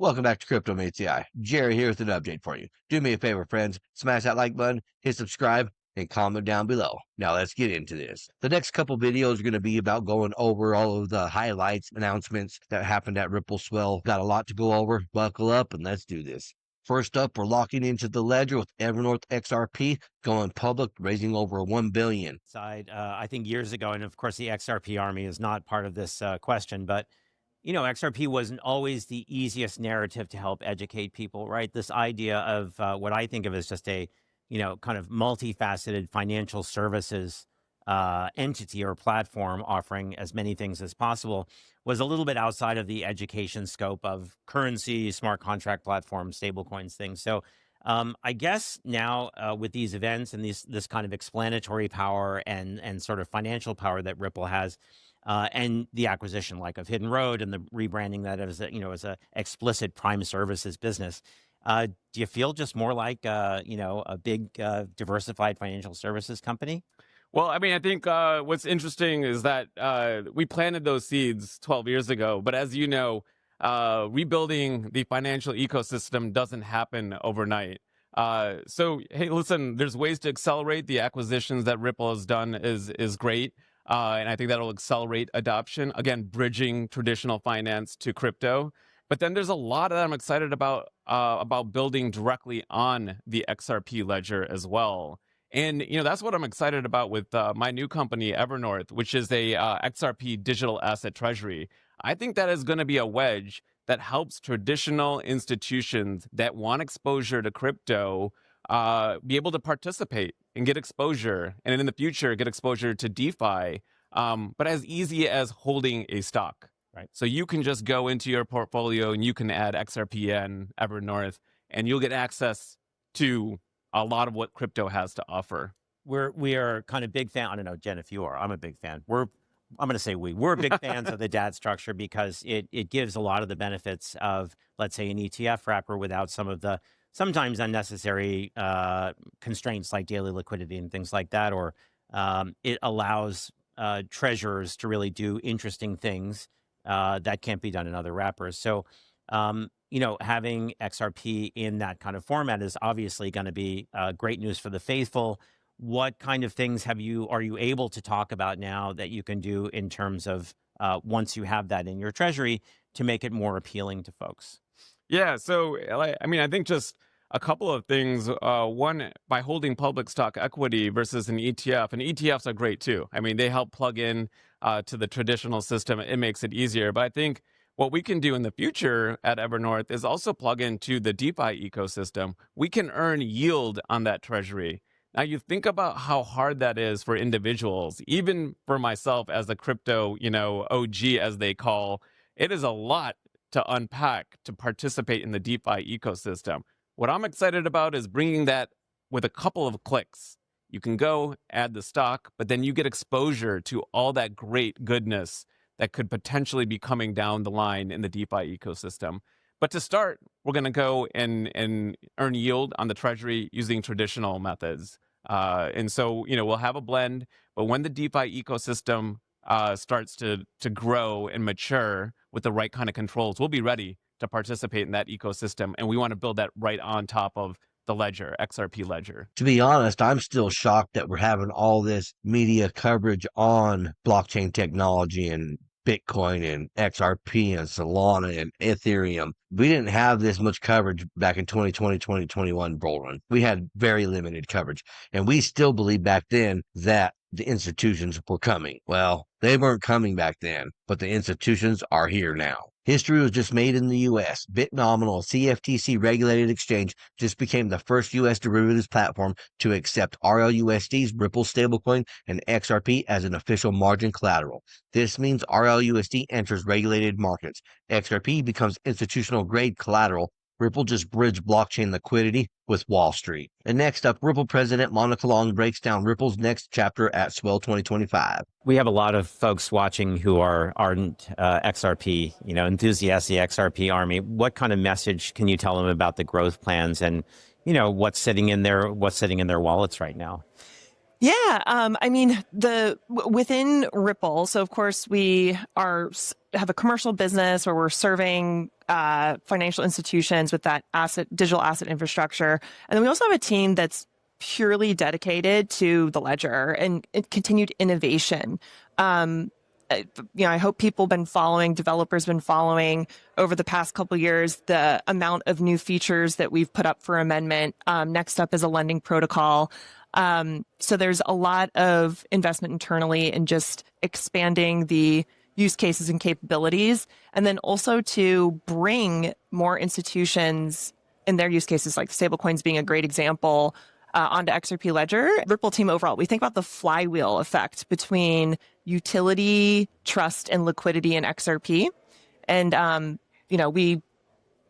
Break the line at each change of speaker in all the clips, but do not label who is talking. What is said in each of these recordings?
Welcome back to Crypto Meets the Eye. Jerry here with an update for you. Do me a favor, friends. Smash that like button, hit subscribe, and comment down below. Now let's get into this. The next couple videos are going to be about going over all of the highlights, announcements that happened at Ripple Swell. Got a lot to go over. Buckle up and let's do this. First up, we're locking into the ledger with Evernorth XRP going public, raising over $1 billion.
I think years ago, and of course the XRP army is not part of this question, but XRP wasn't always the easiest narrative to help educate people, right? This idea of what I think of as just a, kind of multifaceted financial services entity or platform offering as many things as possible was a little bit outside of the education scope of currency, smart contract platforms, stablecoins, things. So I guess now with these events and this kind of explanatory power and sort of financial power that Ripple has, and the acquisition like of Hidden Road and the rebranding that as a explicit prime services business, do you feel just more like a big diversified financial services company?
Well, I mean, I think what's interesting is that we planted those seeds 12 years ago, but as you know, rebuilding the financial ecosystem doesn't happen overnight. So, hey, listen, there's ways to accelerate the acquisitions that Ripple has done is great. And I think that'll accelerate adoption, again, bridging traditional finance to crypto. But then there's a lot that I'm excited about building directly on the XRP ledger as well. And, that's what I'm excited about with my new company, Evernorth, which is a XRP digital asset treasury. I think that is going to be a wedge that helps traditional institutions that want exposure to crypto be able to participate and get exposure, and in the future, get exposure to DeFi, but as easy as holding a stock.
Right.
So you can just go into your portfolio and you can add XRPN, Evernorth, and you'll get access to a lot of what crypto has to offer.
We are kind of big fan. I don't know, Jen, if you are. I'm a big fan. I'm going to say we're big fans of the DAD structure because it gives a lot of the benefits of, let's say, an ETF wrapper without some of the sometimes unnecessary constraints like daily liquidity and things like that, or it allows treasurers to really do interesting things that can't be done in other wrappers. So, having XRP in that kind of format is obviously going to be great news for the faithful. What kind of things are you able to talk about now that you can do in terms of once you have that in your treasury to make it more appealing to folks?
Yeah, so I mean, I think just a couple of things. One, by holding public stock equity versus an ETF, and ETFs are great too. I mean, they help plug in to the traditional system. It makes it easier. But I think what we can do in the future at Evernorth is also plug into the DeFi ecosystem. We can earn yield on that treasury. Now, you think about how hard that is for individuals, even for myself as a crypto, OG, as they call, it is a lot to unpack to participate in the DeFi ecosystem. What I'm excited about is bringing that with a couple of clicks. You can go add the stock, but then you get exposure to all that great goodness that could potentially be coming down the line in the DeFi ecosystem. But to start, we're going to go and earn yield on the treasury using traditional methods. And so, we'll have a blend, but when the DeFi ecosystem starts to grow and mature with the right kind of controls, we'll be ready to participate in that ecosystem. And we want to build that right on top of the ledger, XRP ledger.
To be honest, I'm still shocked that we're having all this media coverage on blockchain technology and Bitcoin and XRP and Solana and Ethereum. We didn't have this much coverage back in 2020, 2021 bull run. We had very limited coverage. And we still believed back then that the institutions were coming. Well, they weren't coming back then, but the institutions are here now. History was just made in the U.S. Bitnomial, a CFTC-regulated exchange, just became the first U.S. derivatives platform to accept RLUSD's Ripple stablecoin and XRP as an official margin collateral. This means RLUSD enters regulated markets. XRP becomes institutional-grade collateral. Ripple just bridged blockchain liquidity with Wall Street. And next up, Ripple President Monica Long breaks down Ripple's next chapter at Swell 2025.
We have a lot of folks watching who are ardent XRP, enthusiastic XRP army. What kind of message can you tell them about the growth plans and, what's sitting in their wallets right now?
Yeah, I mean, within Ripple, so of course we have a commercial business where we're serving financial institutions with that digital asset infrastructure, and then we also have a team that's purely dedicated to the ledger and continued innovation. I hope developers been following over the past couple of years the amount of new features that we've put up for amendment. Next up is a lending protocol. So there's a lot of investment internally in just expanding the use cases and capabilities, and then also to bring more institutions in their use cases, like stablecoins being a great example, onto XRP Ledger. Ripple team overall, we think about the flywheel effect between utility, trust, and liquidity in XRP. And, we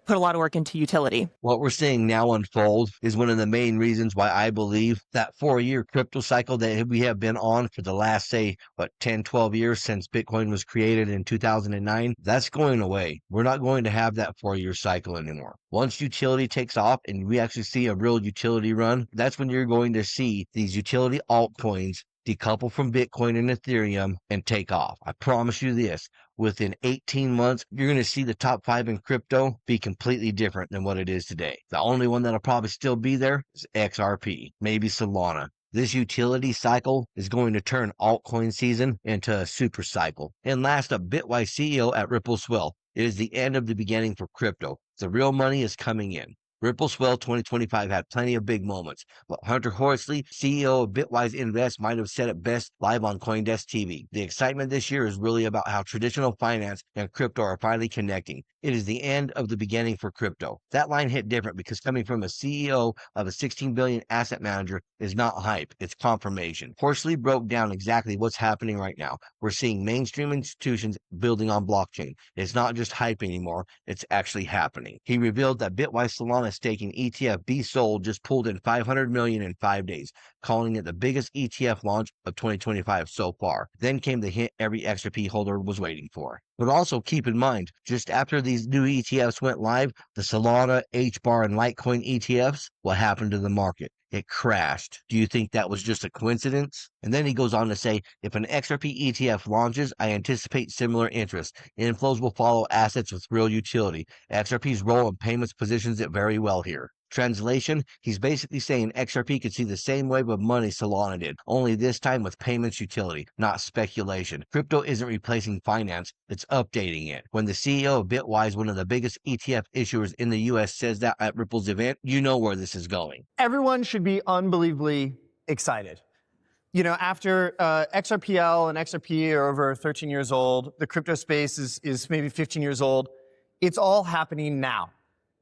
put a lot of work into utility.
What we're seeing now unfold is one of the main reasons why I believe that 4-year crypto cycle that we have been on for the last, 10, 12 years since Bitcoin was created in 2009, that's going away. We're not going to have that 4-year cycle anymore. Once utility takes off and we actually see a real utility run, that's when you're going to see these utility altcoins decouple from Bitcoin and Ethereum and take off. I promise you this. Within 18 months, you're going to see the top 5 in crypto be completely different than what it is today. The only one that'll probably still be there is XRP, maybe Solana. This utility cycle is going to turn altcoin season into a super cycle. And last up, Bitwise CEO at Ripple Swell. It is the end of the beginning for crypto. The real money is coming in. Ripple Swell 2025 had plenty of big moments, but Hunter Horsley, CEO of Bitwise Invest, might have said it best live on CoinDesk TV. The excitement this year is really about how traditional finance and crypto are finally connecting. It is the end of the beginning for crypto. That line hit different because coming from a CEO of a 16 billion asset manager is not hype, it's confirmation. Horsley broke down exactly what's happening right now. We're seeing mainstream institutions building on blockchain. It's not just hype anymore, it's actually happening. He revealed that Bitwise Solana staking ETF be sold just pulled in 500 million in 5 days, calling it the biggest ETF launch of 2025 so far. Then came the hint every XRP holder was waiting for. But also keep in mind, just after these new ETFs went live, the Solana, HBAR, and Litecoin ETFs, what happened to the market? It crashed. Do you think that was just a coincidence? And then he goes on to say, if an XRP ETF launches, I anticipate similar interest. Inflows will follow assets with real utility. XRP's role in payments positions it very well here. Translation, he's basically saying XRP could see the same wave of money Solana did, only this time with payments utility, not speculation. Crypto isn't replacing finance, it's updating it. When the CEO of Bitwise, one of the biggest ETF issuers in the US, says that at Ripple's event, you know where this is going.
Everyone should be unbelievably excited. After XRPL and XRP are over 13 years old, the crypto space is maybe 15 years old. It's all happening now.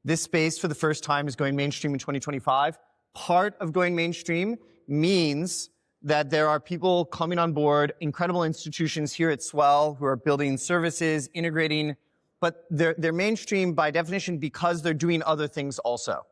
This space, for the first time, is going mainstream in 2025. Part of going mainstream means that there are people coming on board, incredible institutions here at Swell who are building services, integrating, but they're mainstream by definition because they're doing other things also.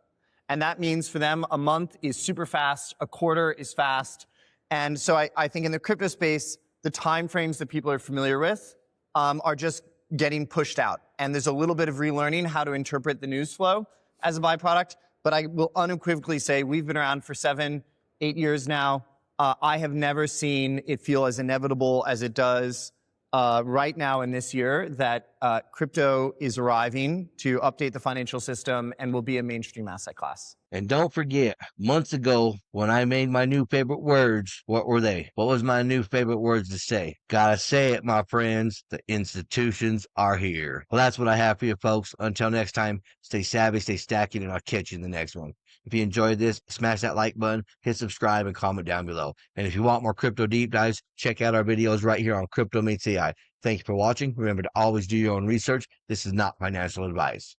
And that means for them, a month is super fast, a quarter is fast. And so I think in the crypto space, the timeframes that people are familiar with are just getting pushed out. And there's a little bit of relearning how to interpret the news flow as a byproduct. But I will unequivocally say we've been around for 7-8 years now. I have never seen it feel as inevitable as it does right now in this year that crypto is arriving to update the financial system and will be a mainstream asset class.
And don't forget, months ago, when I made my new favorite words, what were they? What was my new favorite words to say? Gotta say it, my friends. The institutions are here. Well, that's what I have for you, folks. Until next time, stay savvy, stay stacking, and I'll catch you in the next one. If you enjoyed this, smash that like button, hit subscribe, and comment down below. And if you want more crypto deep dives, check out our videos right here on Crypto Meets AI. Thank you for watching. Remember to always do your own research. This is not financial advice.